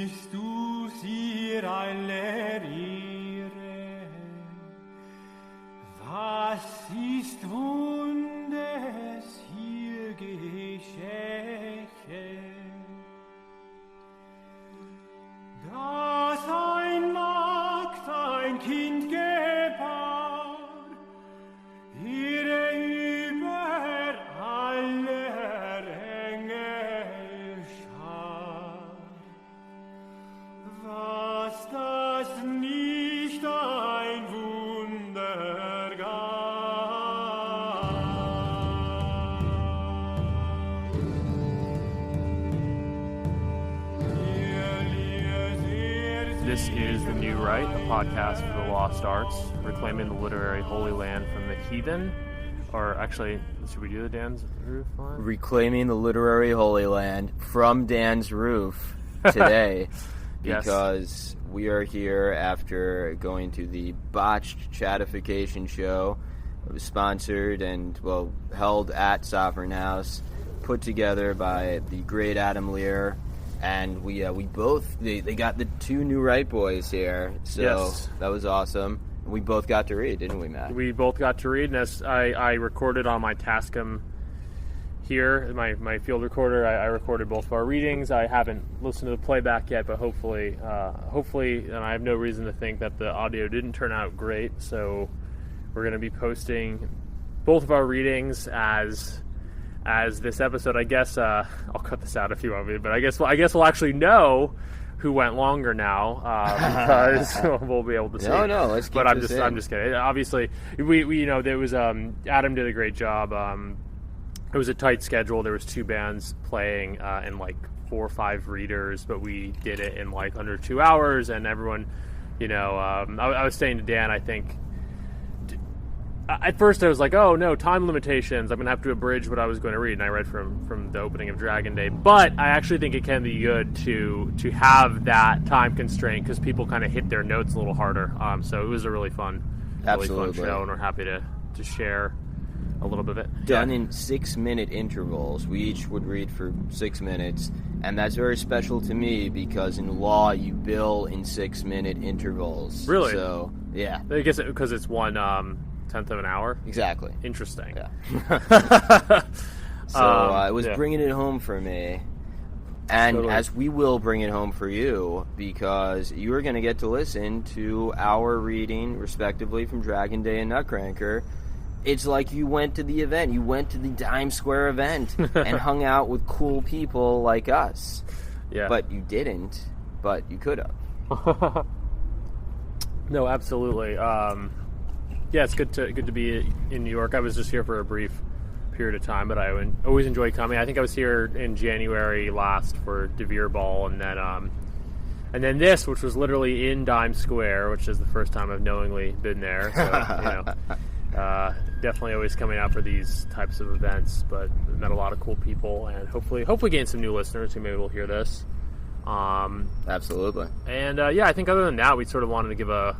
Christus ihr aller Ehre. Was ist Wundes hier geschehen? Dass ein Magd ein Kind gebar, ihre über aller Engel Schar. Was das nicht ein Wunder gab. This is The New Right, a podcast for the lost arts, reclaiming the literary holy land from the heathen. Or actually, should we do the Dan's Roof line? Reclaiming the literary holy land from Dan's Roof today. Yes. Because we are here after going to the Botched Chadification show. It was sponsored and, well, held at Sovereign House, put together by the great Adam Lear. And we both, they got the two New Right boys here, so Yes. That was awesome. We both got to read, didn't we, Matt? We both got to read, and as I recorded on my Tascam here, my field recorder, I recorded both of our readings. I haven't listened to the playback yet, but hopefully, and I have no reason to think that the audio didn't turn out great, so we're going to be posting both of our readings as this episode. I guess I'll cut this out if you want me, but I guess we'll actually know who went longer now because we'll be able to see. No, let's keep But I'm this just in. I'm just kidding. Obviously, we there was Adam did a great job. It was a tight schedule. There was two bands playing and like 4 or 5 readers, but we did it in like under 2 hours, and everyone, I was saying to Dan, I think. At first I was like, oh no, time limitations, I'm going to have to abridge what I was going to read, and I read from the opening of Dragon Day, but I actually think it can be good to have that time constraint, because people kind of hit their notes a little harder, so it was a really fun show, and we're happy to share a little bit of it. Done in 6-minute intervals. We each would read for 6 minutes, and that's very special to me because in law you bill in 6-minute intervals. Really? So, yeah. I guess because it's 1/10 of an hour? Exactly. Interesting. Yeah. So it was bringing it home for me. And Totally. as we will bring it home for you, because you are going to get to listen to our reading, respectively, from Dragon Day and Nutcracker. It's like you went to the event. You went to the Dime Square event and hung out with cool people like us. Yeah. But you didn't, but you could have. No, absolutely. Yeah, it's good to be in New York. I was just here for a brief period of time, but I always enjoy coming. I think I was here in January last for DeVere Ball, and then this, which was literally in Dime Square, which is the first time I've knowingly been there. So, definitely always coming out for these types of events, but met a lot of cool people, and hopefully gain some new listeners who maybe will hear this. Absolutely. And I think other than that, we sort of wanted to give a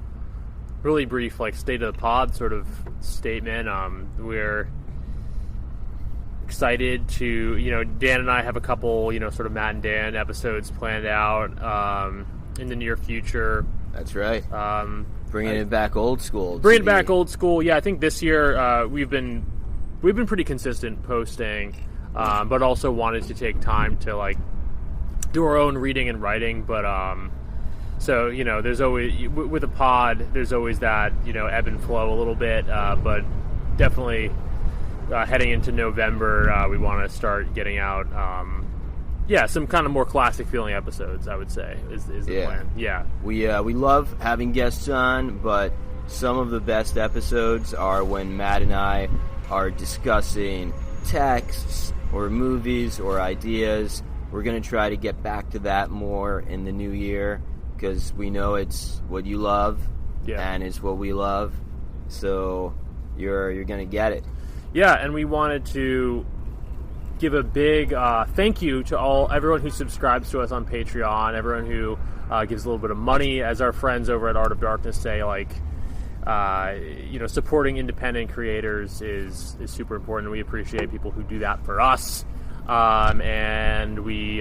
really brief state of the pod sort of statement. We're excited to, Dan and I have a couple, sort of Matt and Dan episodes planned out in the near future. That's right. Bringing it back old school. Bringing it back old school. Yeah, I think this year we've been pretty consistent posting, but also wanted to take time to do our own reading and writing. But so there's always with a pod, there's always that ebb and flow a little bit. But definitely heading into November, we want to start getting out. Some kind of more classic feeling episodes, I would say, is the plan. Yeah. We love having guests on, but some of the best episodes are when Matt and I are discussing texts or movies or ideas. We're going to try to get back to that more in the new year because we know it's what you love and it's what we love. So you're going to get it. Yeah, and we wanted to give a big thank you to everyone who subscribes to us on Patreon, everyone who gives a little bit of money, as our friends over at Art of Darkness say, supporting independent creators is super important. We appreciate people who do that for us, and we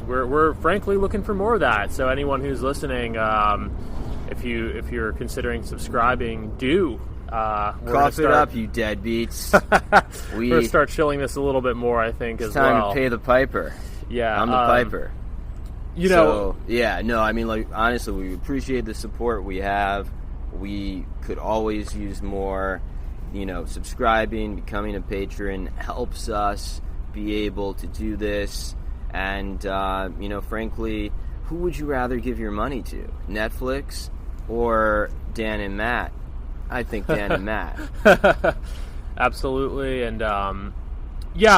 we're frankly looking for more of that. So anyone who's listening, if you're considering subscribing, do. Cough it up, you deadbeats. We're going to start chilling this a little bit more, I think, as well. It's time to pay the piper. Yeah. I'm the piper. I mean, like, honestly, we appreciate the support we have. We could always use more. Subscribing, becoming a patron helps us be able to do this. And, frankly, who would you rather give your money to? Netflix or Dan and Matt? I think Dan and Matt. Absolutely. And,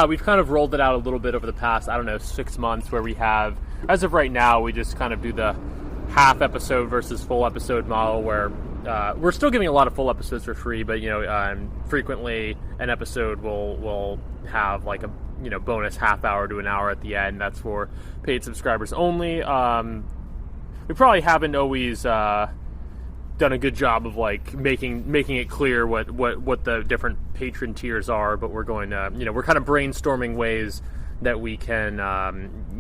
we've kind of rolled it out a little bit over the past, 6 months, where we have, as of right now, we just kind of do the half episode versus full episode model, where we're still giving a lot of full episodes for free, but frequently an episode will have like a bonus half hour to an hour at the end. That's for paid subscribers only. We probably haven't always done a good job of like making it clear what the different patron tiers are, but we're going to we're kind of brainstorming ways that we can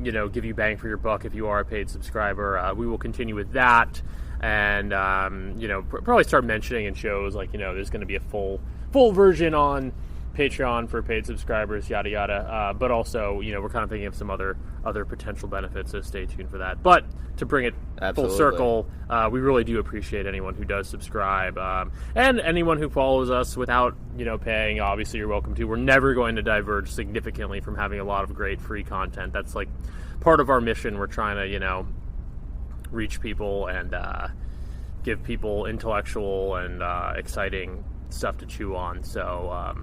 give you bang for your buck if you are a paid subscriber. We will continue with that. And probably start mentioning in shows like there's going to be a full version on Patreon for paid subscribers, yada yada. But also we're kind of thinking of some other potential benefits, so stay tuned for that. But to bring it full circle, we really do appreciate anyone who does subscribe, and anyone who follows us without paying. Obviously, you're welcome to. We're never going to diverge significantly from having a lot of great free content. That's like part of our mission. We're trying to reach people and give people intellectual and exciting stuff to chew on. So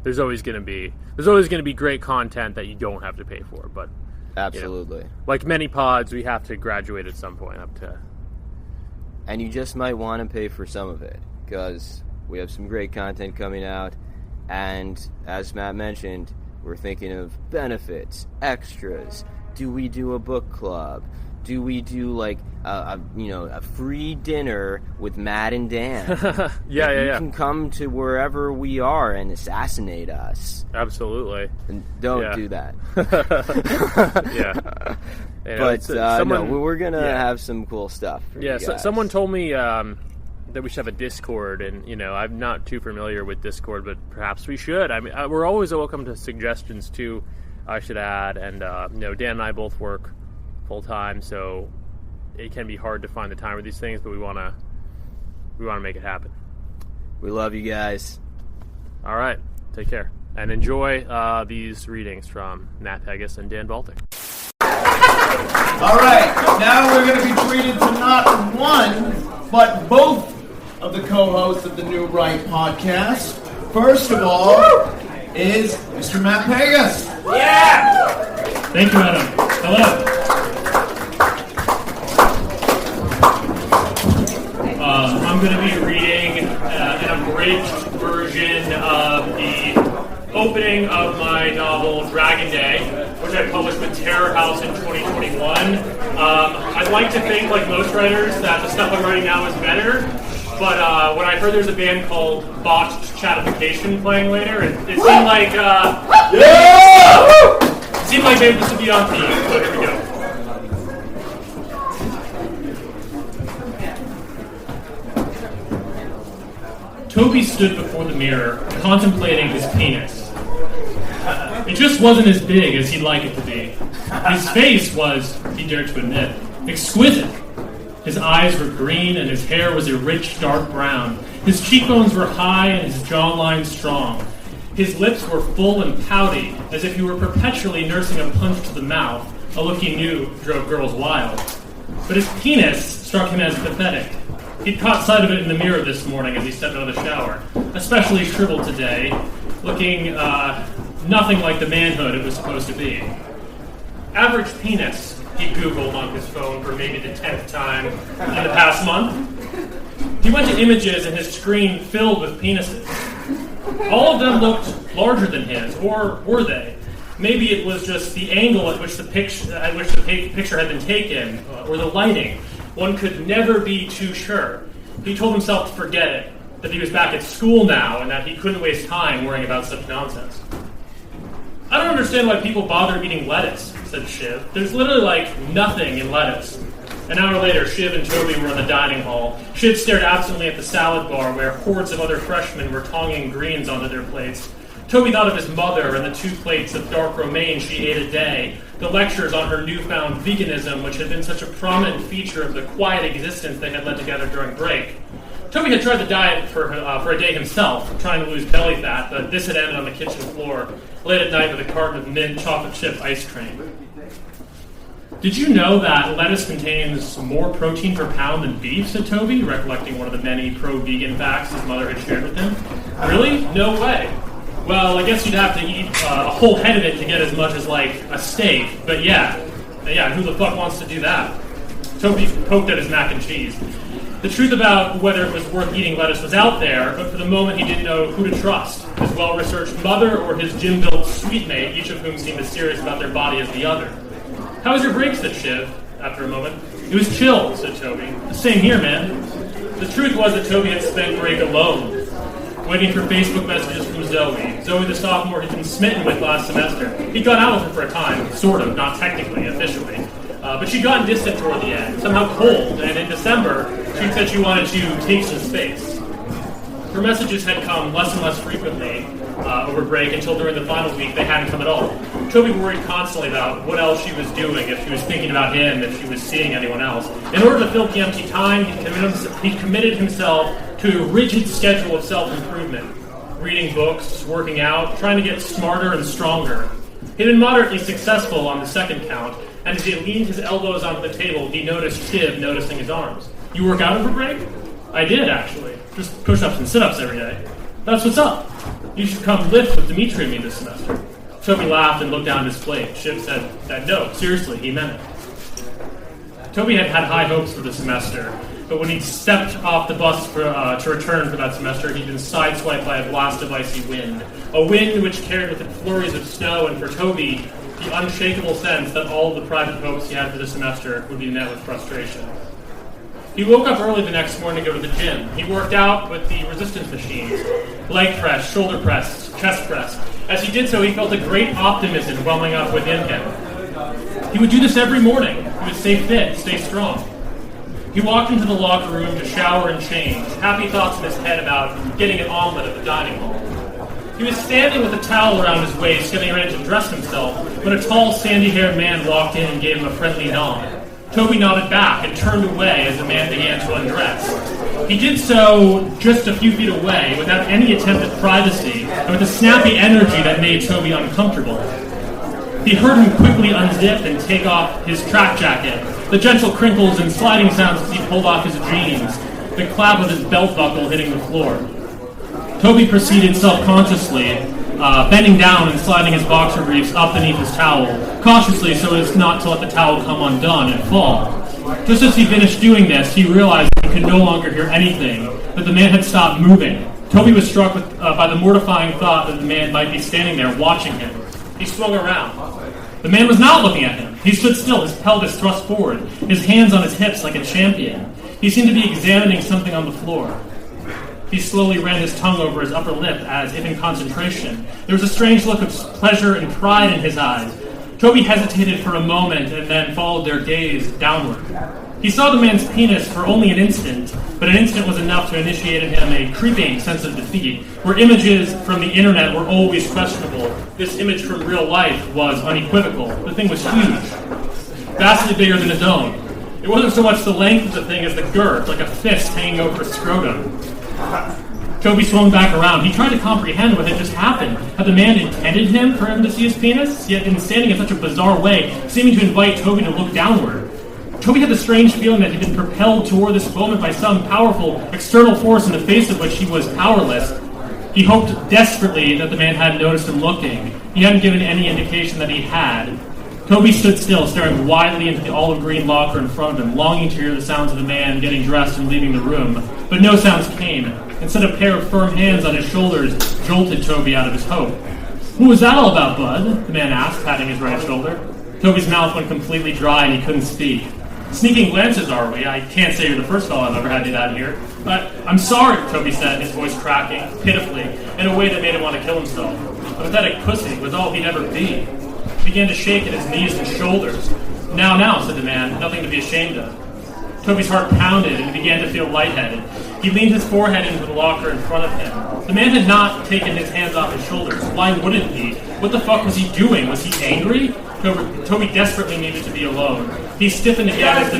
there's always going to be great content that you don't have to pay for. But absolutely, like many pods, we have to graduate at some point up to. And you just might want to pay for some of it because we have some great content coming out, and as Matt mentioned, we're thinking of benefits, extras. Do we do a book club? Do we do like a free dinner with Matt and Dan? You can come to wherever we are and assassinate us. Absolutely. And don't do that. But we're gonna have some cool stuff. For you guys. Someone told me that we should have a Discord, and I'm not too familiar with Discord, but perhaps we should. I mean, we're always welcome to suggestions too. I should add, and Dan and I both work full time, so it can be hard to find the time for these things, but we want to make it happen. We love you guys. All right, take care and enjoy these readings from Nat Pegas and Dan Baltic. All right, now we're going to be treated to not one but both of the co-hosts of the New Right podcast. First of all is Mr. Matt Pegas. Yeah! Thank you, Adam. Hello. I'm going to be reading an abridged version of the opening of my novel Dragon Day, which I published with Terror House in 2021. I'd like to think, like most writers, that the stuff I'm writing now is better, but when I heard there's a band called Botched Chadification playing later, it seemed like it seemed like maybe this would be on theme, so here we go. Toby stood before the mirror, contemplating his penis. It just wasn't as big as he'd like it to be. His face was, he dared to admit, exquisite. His eyes were green and his hair was a rich dark brown. His cheekbones were high and his jawline strong. His lips were full and pouty, as if he were perpetually nursing a punch to the mouth, a look he knew drove girls wild. But his penis struck him as pathetic. He'd caught sight of it in the mirror this morning as he stepped out of the shower, especially shriveled today, looking nothing like the manhood it was supposed to be. Average penis, he Googled on his phone for maybe the 10th time in the past month. He went to images and his screen filled with penises. All of them looked larger than his, or were they? Maybe it was just the angle at which the picture had been taken, or the lighting. One could never be too sure. He told himself to forget it, that he was back at school now, and that he couldn't waste time worrying about such nonsense. I don't understand why people bother eating lettuce, said Shiv. "There's literally, nothing in lettuce." An hour later, Shiv and Toby were in the dining hall. Shiv stared absently at the salad bar where hordes of other freshmen were tonging greens onto their plates. Toby thought of his mother and the 2 plates of dark romaine she ate a day, the lectures on her newfound veganism, which had been such a prominent feature of the quiet existence they had led together during break. Toby had tried the diet for a day himself, trying to lose belly fat, but this had ended on the kitchen floor, late at night with a carton of mint chocolate chip ice cream. "Did you know that lettuce contains more protein per pound than beef?" said Toby, recollecting one of the many pro-vegan facts his mother had shared with him. "Really? No way." "Well, I guess you'd have to eat a whole head of it to get as much as, a steak. But yeah, who the fuck wants to do that?" Toby poked at his mac and cheese. The truth about whether it was worth eating lettuce was out there, but for the moment he didn't know who to trust, his well-researched mother or his gym-built sweet mate, each of whom seemed as serious about their body as the other. "How was your break?" said Shiv, after a moment. "It was chill," said Toby. "The same here, man." The truth was that Toby had spent break alone, waiting for Facebook messages from Zoe. Zoe, the sophomore, had been smitten with last semester. He'd gone out with her for a time, sort of, not technically, officially. But she'd gotten distant toward the end, somehow cold, and in December, she said she wanted to take some space. Her messages had come less and less frequently over break until during the final week they hadn't come at all. Toby worried constantly about what else she was doing, if she was thinking about him, if she was seeing anyone else. In order to fill the empty time, he committed himself to a rigid schedule of self-improvement, reading books, working out, trying to get smarter and stronger. He'd been moderately successful on the second count, and as he leaned his elbows onto the table, he noticed Shiv noticing his arms. "You work out over break?" "I did, actually. Just push-ups and sit-ups every day." "That's what's up. You should come lift with Dimitri and me this semester." Toby laughed and looked down at his plate. Shiv said that no, seriously, he meant it. Toby had had high hopes for the semester, but when he stepped off the bus to return for that semester, he'd been sideswiped by a blast of icy wind. A wind which carried with it flurries of snow, and for Toby, the unshakable sense that all of the private hopes he had for the semester would be met with frustration. He woke up early the next morning to go to the gym. He worked out with the resistance machines, leg press, shoulder press, chest press. As he did so, he felt a great optimism welling up within him. He would do this every morning. He would stay fit, stay strong. He walked into the locker room to shower and change, happy thoughts in his head about getting an omelet at the dining hall. He was standing with a towel around his waist, getting ready to dress himself, when a tall, sandy-haired man walked in and gave him a friendly nod. Toby nodded back and turned away as the man began to undress. He did so just a few feet away, without any attempt at privacy, and with a snappy energy that made Toby uncomfortable. He heard him quickly unzip and take off his track jacket, the gentle crinkles and sliding sounds as he pulled off his jeans, the clap of his belt buckle hitting the floor. Toby proceeded self-consciously, bending down and sliding his boxer briefs up beneath his towel, cautiously so as not to let the towel come undone and fall. Just as he finished doing this, he realized he could no longer hear anything, that the man had stopped moving. Toby was struck by the mortifying thought that the man might be standing there watching him. He swung around. The man was not looking at him. He stood still, his pelvis thrust forward, his hands on his hips like a champion. He seemed to be examining something on the floor. He slowly ran his tongue over his upper lip as if in concentration. There was a strange look of pleasure and pride in his eyes. Toby hesitated for a moment and then followed their gaze downward. He saw the man's penis for only an instant, but an instant was enough to initiate in him a creeping sense of defeat. Where images from the internet were always questionable, this image from real life was unequivocal. The thing was huge, vastly bigger than his own. It wasn't so much the length of the thing as the girth, like a fist hanging over a scrotum. Toby swung back around. He tried to comprehend what had just happened. Had the man intended for him to see his penis? He had been standing in such a bizarre way, seeming to invite Toby to look downward. Toby had the strange feeling that he'd been propelled toward this moment by some powerful external force in the face of which he was powerless. He hoped desperately that the man hadn't noticed him looking. He hadn't given any indication that he had. Toby stood still, staring widely into the olive green locker in front of him, longing to hear the sounds of the man getting dressed and leaving the room. But no sounds came. Instead, a pair of firm hands on his shoulders jolted Toby out of his hope. "What was that all about, bud?" the man asked, patting his right shoulder. Toby's mouth went completely dry and he couldn't speak. "Sneaking glances, are we? I can't say you're the first fellow I've ever had do that here." "But I'm sorry," Toby said, his voice cracking, pitifully, in a way that made him want to kill himself. A pathetic pussy was all he'd ever be. He began to shake at his knees and shoulders. Now, said the man, nothing to be ashamed of. Toby's heart pounded and he began to feel lightheaded. He leaned his forehead into the locker in front of him. The man had not taken his hands off his shoulders. Why wouldn't he? What the fuck was he doing? Was he angry? Toby desperately needed to be alone. He stiffened again as the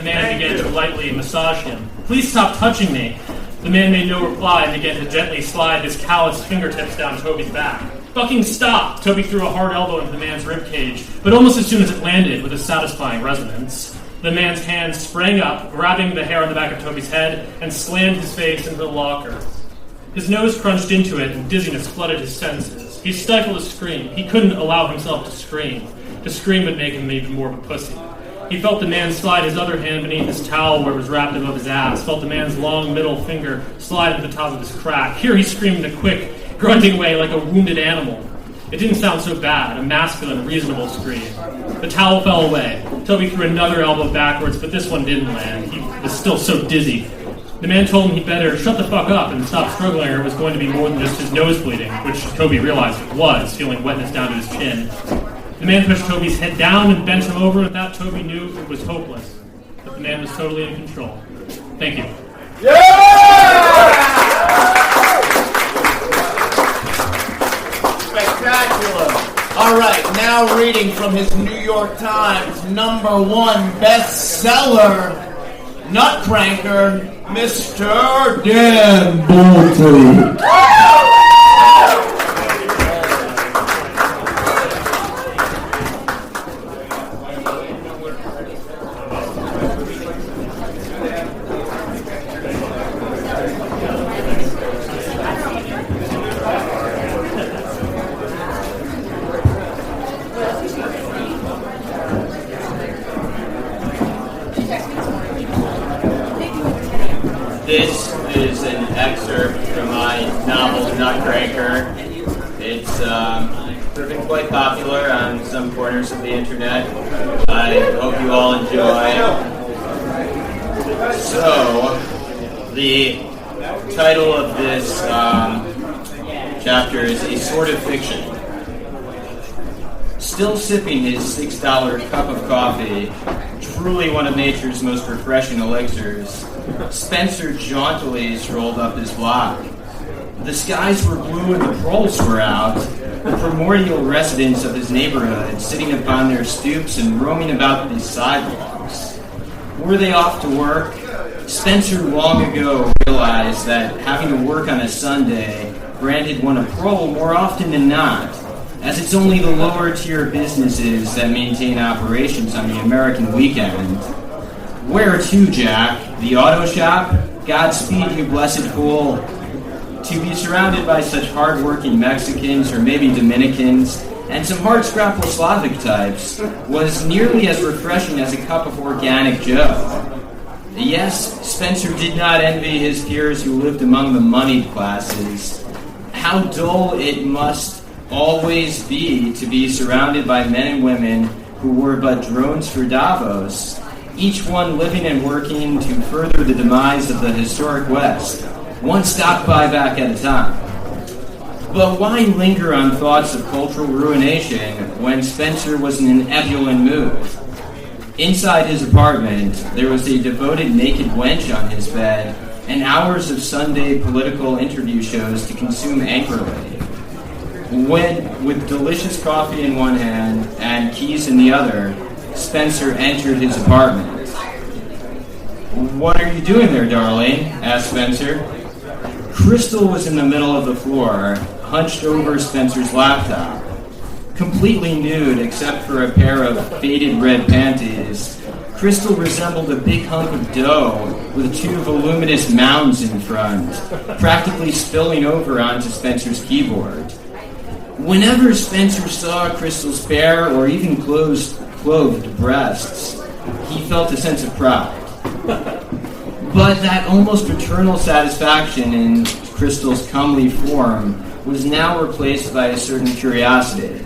man began to lightly massage him. Please stop touching me. The man made no reply and began to gently slide his calloused fingertips down Toby's back. Fucking stop! Toby threw a hard elbow into the man's ribcage, but almost as soon as it landed with a satisfying resonance, the man's hand sprang up, grabbing the hair on the back of Toby's head, and slammed his face into the locker. His nose crunched into it, and dizziness flooded his senses. He stifled a scream. He couldn't allow himself to scream. To scream would make him even more of a pussy. He felt the man slide his other hand beneath his towel where it was wrapped above his ass, felt the man's long middle finger slide into the top of his crack. Here he screamed in a quick, grunting way like a wounded animal. It didn't sound so bad, a masculine, reasonable scream. The towel fell away. Toby threw another elbow backwards, but this one didn't land. He was still so dizzy. The man told him he better shut the fuck up and stop struggling or it was going to be more than just his nose bleeding, which Toby realized it was, feeling wetness down to his chin. The man pushed Toby's head down and bent him over, and that Toby knew it was hopeless. But the man was totally in control. Thank you. Spectacular. All right, now reading from his New York Times #1 bestseller, Nutcranker, Mr. Dan Bolton. This is an excerpt from my novel Nutcranker. It's proving quite popular on some corners of the internet. I hope you all enjoy. So, the title of this chapter is A Sort of Fiction. Still sipping his $6 cup of coffee, truly one of nature's most refreshing elixirs, Spencer jauntily strolled up his block. The skies were blue and the proles were out, the primordial residents of his neighborhood sitting upon their stoops and roaming about the sidewalks. Were they off to work? Spencer long ago realized that having to work on a Sunday branded one a prole more often than not, as it's only the lower tier businesses that maintain operations on the American weekend. Where to, Jack? The auto shop? Godspeed, you blessed fool. To be surrounded by such hard-working Mexicans, or maybe Dominicans, and some hard-scrapple Slavic types, was nearly as refreshing as a cup of organic Joe. Yes, Spencer did not envy his peers who lived among the moneyed classes. How dull it must always be to be surrounded by men and women who were but drones for Davos, each one living and working to further the demise of the historic West, one stock buyback at a time. But why linger on thoughts of cultural ruination when Spencer was in an ebullient mood? Inside his apartment, there was a devoted naked wench on his bed and hours of Sunday political interview shows to consume angrily. When, with delicious coffee in one hand and keys in the other, Spencer entered his apartment. "What are you doing there, darling?" asked Spencer. Crystal was in the middle of the floor, hunched over Spencer's laptop. Completely nude except for a pair of faded red panties, Crystal resembled a big hunk of dough with two voluminous mounds in front, practically spilling over onto Spencer's keyboard. Whenever Spencer saw Crystal's bare or even clothed breasts, he felt a sense of pride. But that almost paternal satisfaction in Crystal's comely form was now replaced by a certain curiosity.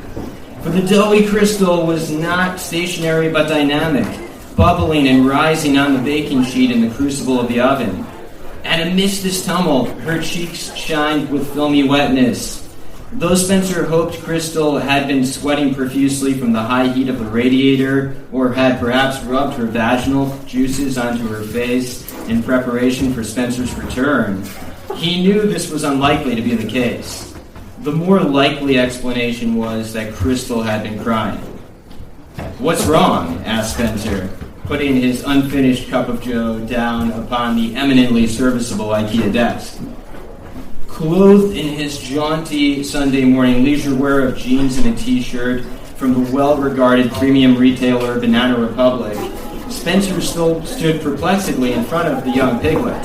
For the doughy Crystal was not stationary but dynamic, bubbling and rising on the baking sheet in the crucible of the oven. And amidst this tumult, her cheeks shined with filmy wetness. Though Spencer hoped Crystal had been sweating profusely from the high heat of the radiator, or had perhaps rubbed her vaginal juices onto her face in preparation for Spencer's return, he knew this was unlikely to be the case. The more likely explanation was that Crystal had been crying. "What's wrong?" asked Spencer, putting his unfinished cup of joe down upon the eminently serviceable IKEA desk. Clothed in his jaunty Sunday morning leisure wear of jeans and a t-shirt from the well-regarded premium retailer Banana Republic, Spencer still stood perplexedly in front of the young piglet.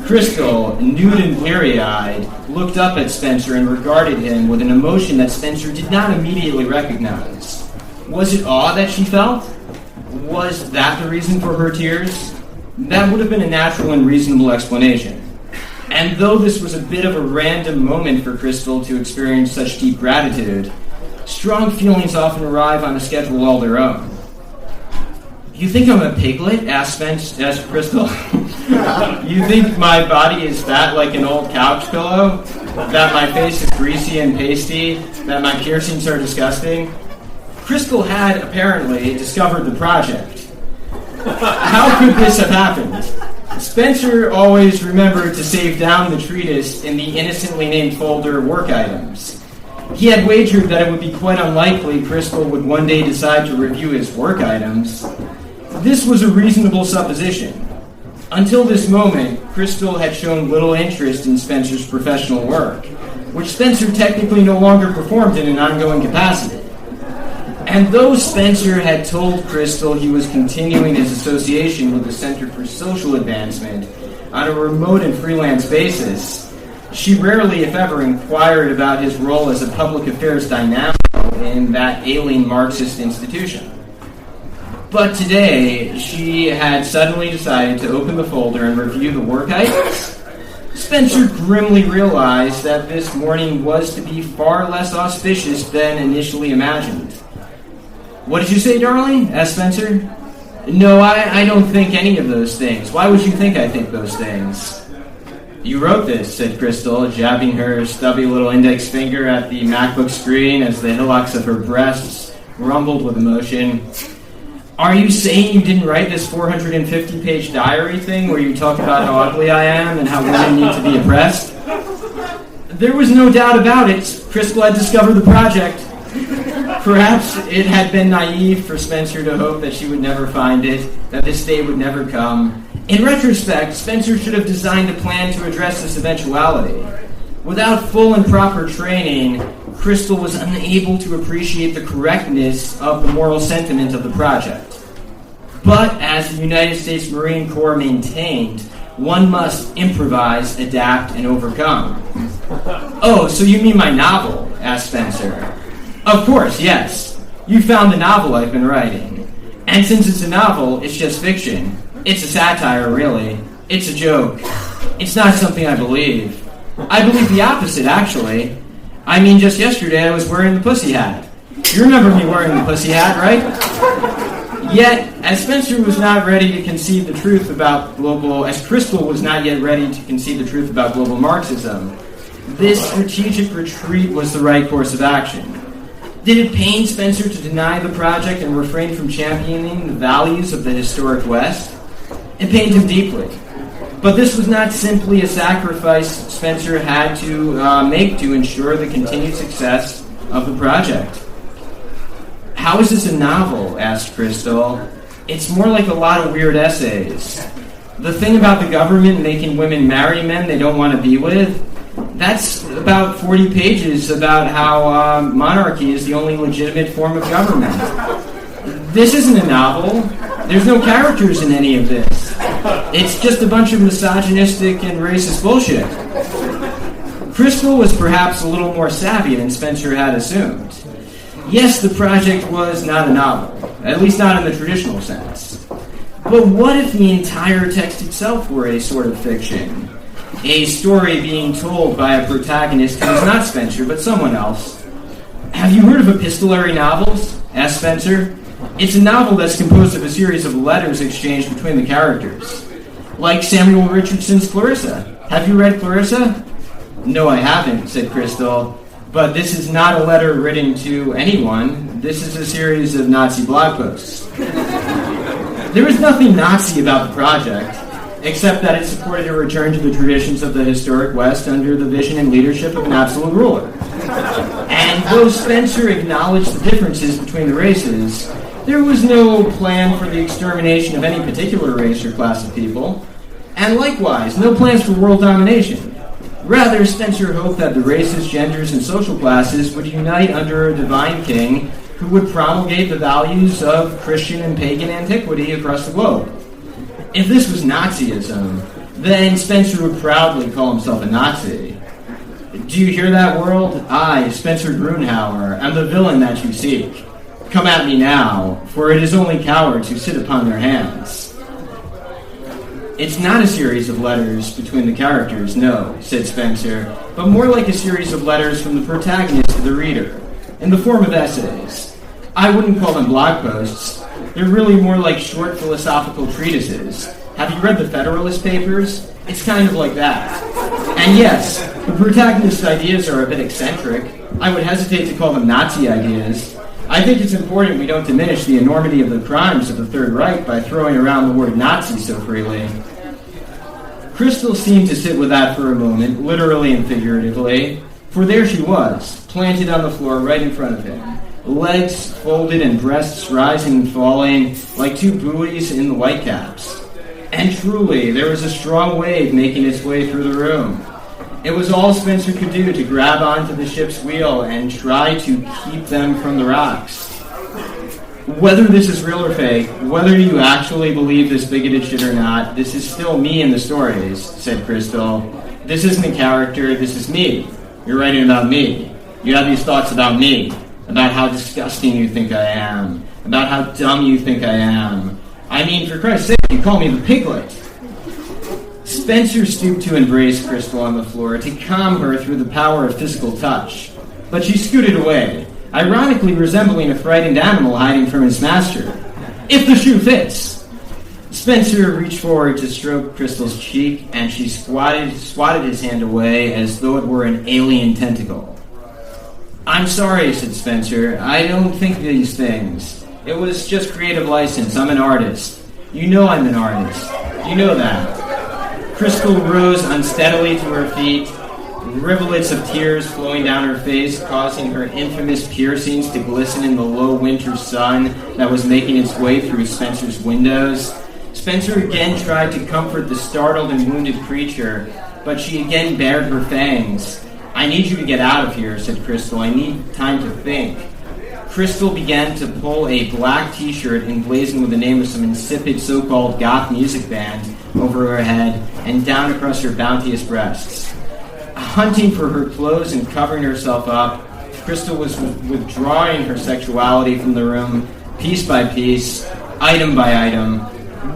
Crystal, nude and bleary-eyed, looked up at Spencer and regarded him with an emotion that Spencer did not immediately recognize. Was it awe that she felt? Was that the reason for her tears? That would have been a natural and reasonable explanation. And though this was a bit of a random moment for Crystal to experience such deep gratitude, strong feelings often arrive on a schedule all their own. "You think I'm a piglet?" asked Crystal. "You think my body is fat like an old couch pillow? That my face is greasy and pasty? That my piercings are disgusting?" Crystal had, apparently, discovered the project. How could this have happened? Spencer always remembered to save down the treatise in the innocently named folder Work Items. He had wagered that it would be quite unlikely Crystal would one day decide to review his work items. This was a reasonable supposition. Until this moment, Crystal had shown little interest in Spencer's professional work, which Spencer technically no longer performed in an ongoing capacity. And though Spencer had told Crystal he was continuing his association with the Center for Social Advancement on a remote and freelance basis, she rarely, if ever, inquired about his role as a public affairs dynamo in that ailing Marxist institution. But today, she had suddenly decided to open the folder and review the work items. Spencer grimly realized that this morning was to be far less auspicious than initially imagined. "What did you say, darling?" asked Spencer. "No, I don't think any of those things. Why would you think I think those things?" "You wrote this," said Crystal, jabbing her stubby little index finger at the MacBook screen as the hillocks of her breasts rumbled with emotion. "Are you saying you didn't write this 450-page diary thing where you talk about how ugly I am and how women need to be oppressed?" There was no doubt about it. Crystal had discovered the project. Perhaps it had been naive for Spencer to hope that she would never find it, that this day would never come. In retrospect, Spencer should have designed a plan to address this eventuality. Without full and proper training, Crystal was unable to appreciate the correctness of the moral sentiment of the project. But as the United States Marine Corps maintained, one must improvise, adapt, and overcome. "Oh, so you mean my novel?" asked Spencer. "Of course, yes. You found the novel I've been writing. And since it's a novel, it's just fiction. It's a satire, really. It's a joke. It's not something I believe. I believe the opposite, actually. I mean, just yesterday I was wearing the pussy hat. You remember me wearing the pussy hat, right?" Yet, as Spencer was not ready to concede the truth about as Crystal was not yet ready to concede the truth about global Marxism, this strategic retreat was the right course of action. Did it pain Spencer to deny the project and refrain from championing the values of the historic West? It pained him deeply. But this was not simply a sacrifice Spencer had to make to ensure the continued success of the project. "How is this a novel?" asked Crystal. "It's more like a lot of weird essays. The thing about the government making women marry men they don't want to be with, that's about 40 pages about how monarchy is the only legitimate form of government. This isn't a novel. There's no characters in any of this. It's just a bunch of misogynistic and racist bullshit." Crystal was perhaps a little more savvy than Spencer had assumed. Yes, the project was not a novel, at least not in the traditional sense. But what if the entire text itself were a sort of fiction? A story being told by a protagonist who is not Spencer, but someone else. "Have you heard of epistolary novels?" asked Spencer. "It's a novel that's composed of a series of letters exchanged between the characters. Like Samuel Richardson's Clarissa. Have you read Clarissa?" "No, I haven't," said Crystal. But this is not a letter written to anyone. This is a series of Nazi blog posts. There was nothing Nazi about the project, except that it supported a return to the traditions of the historic West under the vision and leadership of an absolute ruler. And though Spencer acknowledged the differences between the races, there was no plan for the extermination of any particular race or class of people, and likewise, no plans for world domination. Rather, Spencer hoped that the races, genders, and social classes would unite under a divine king who would promulgate the values of Christian and pagan antiquity across the globe. If this was Nazism, then Spencer would proudly call himself a Nazi. Do you hear that, world? I, Spencer Grunhauer, am the villain that you seek. Come at me now, for it is only cowards who sit upon their hands. It's not a series of letters between the characters, no, said Spencer, but more like a series of letters from the protagonist to the reader, in the form of essays. I wouldn't call them blog posts. They're really more like short philosophical treatises. Have you read the Federalist Papers? It's kind of like that. And yes, the protagonist's ideas are a bit eccentric. I would hesitate to call them Nazi ideas. I think it's important we don't diminish the enormity of the crimes of the Third Reich by throwing around the word Nazi so freely. Crystal seemed to sit with that for a moment, literally and figuratively, for there she was, planted on the floor right in front of him, legs folded and breasts rising and falling like two buoys in the whitecaps. And truly, there was a strong wave making its way through the room. It was all Spencer could do to grab onto the ship's wheel and try to keep them from the rocks. Whether this is real or fake, whether you actually believe this bigoted shit or not, this is still me in the stories, said Crystal. This isn't a character, this is me. You're writing about me. You have these thoughts about me, about how disgusting you think I am, about how dumb you think I am. I mean, for Christ's sake, you call me the piglet. Spencer stooped to embrace Crystal on the floor, to calm her through the power of physical touch. But she scooted away, ironically resembling a frightened animal hiding from its master. If the shoe fits! Spencer reached forward to stroke Crystal's cheek, and she swatted his hand away as though it were an alien tentacle. I'm sorry, said Spencer. I don't think these things. It was just creative license. I'm an artist. You know I'm an artist. You know that. Crystal rose unsteadily to her feet, rivulets of tears flowing down her face, causing her infamous piercings to glisten in the low winter sun that was making its way through Spencer's windows. Spencer again tried to comfort the startled and wounded creature, but she again bared her fangs. I need you to get out of here, said Crystal. I need time to think. Crystal began to pull a black t-shirt emblazoned with the name of some insipid so-called goth music band over her head and down across her bounteous breasts. Hunting for her clothes and covering herself up, Crystal was withdrawing her sexuality from the room, piece by piece, item by item.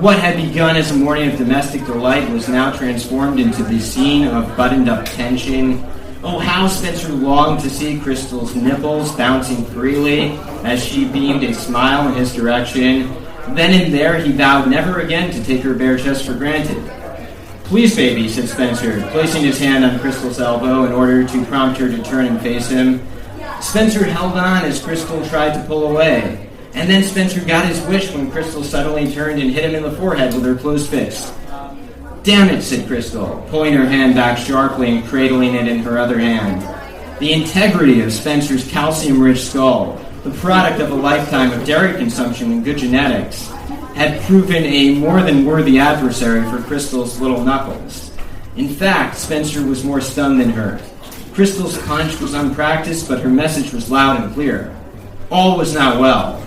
What had begun as a morning of domestic delight was now transformed into the scene of buttoned-up tension. Oh, how Spencer longed to see Crystal's nipples bouncing freely as she beamed a smile in his direction. Then and there he vowed never again to take her bare chest for granted. Please, baby, said Spencer, placing his hand on Crystal's elbow in order to prompt her to turn and face him. Spencer held on as Crystal tried to pull away, and then Spencer got his wish when Crystal suddenly turned and hit him in the forehead with her closed fist. Damn it, said Crystal, pulling her hand back sharply and cradling it in her other hand. The integrity of Spencer's calcium-rich skull, the product of a lifetime of dairy consumption and good genetics, had proven a more than worthy adversary for Crystal's little knuckles. In fact, Spencer was more stunned than her. Crystal's punch was unpracticed, but her message was loud and clear. All was not well.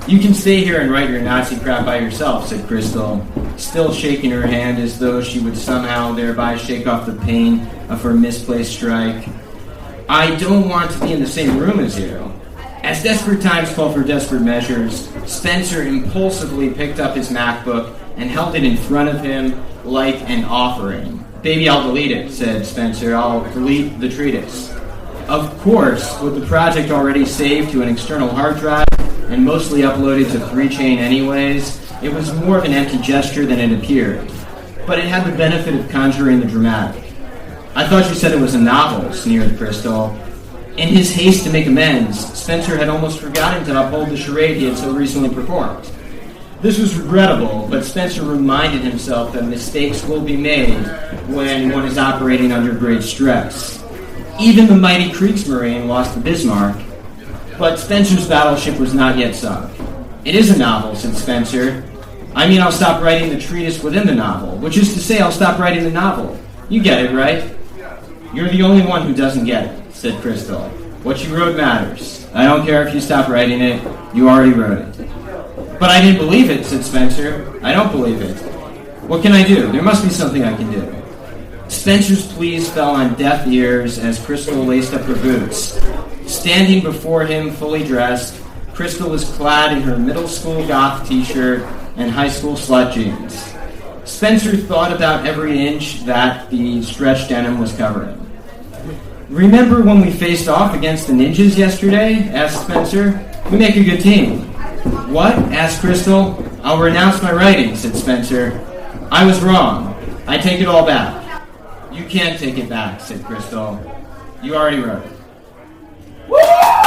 You can stay here and write your Nazi crap by yourself, said Crystal, still shaking her hand as though she would somehow thereby shake off the pain of her misplaced strike. I don't want to be in the same room as you. As desperate times call for desperate measures, Spencer impulsively picked up his MacBook and held it in front of him like an offering. Baby, I'll delete it, said Spencer. I'll delete the treatise. Of course, with the project already saved to an external hard drive and mostly uploaded to 3chain anyways, it was more of an empty gesture than it appeared. But it had the benefit of conjuring the dramatic. I thought you said it was a novel, sneered Crystal. In his haste to make amends, Spencer had almost forgotten to uphold the charade he had so recently performed. This was regrettable, but Spencer reminded himself that mistakes will be made when one is operating under great stress. Even the mighty Kriegsmarine lost to Bismarck, but Spencer's battleship was not yet sunk. It is a novel, said Spencer. I mean, I'll stop writing the treatise within the novel, which is to say I'll stop writing the novel. You get it, right? You're the only one who doesn't get it, said Crystal. What you wrote matters. I don't care if you stop writing it. You already wrote it. But I didn't believe it, said Spencer. I don't believe it. What can I do? There must be something I can do. Spencer's pleas fell on deaf ears as Crystal laced up her boots. Standing before him, fully dressed, Crystal was clad in her middle school goth t-shirt and high school slut jeans. Spencer thought about every inch that the stretched denim was covering. Remember when we faced off against the ninjas yesterday? Asked Spencer. We make a good team. What? Asked Crystal. I'll renounce my writing, said Spencer. I was wrong. I take it all back. You can't take it back, said Crystal. You already wrote it. Woo!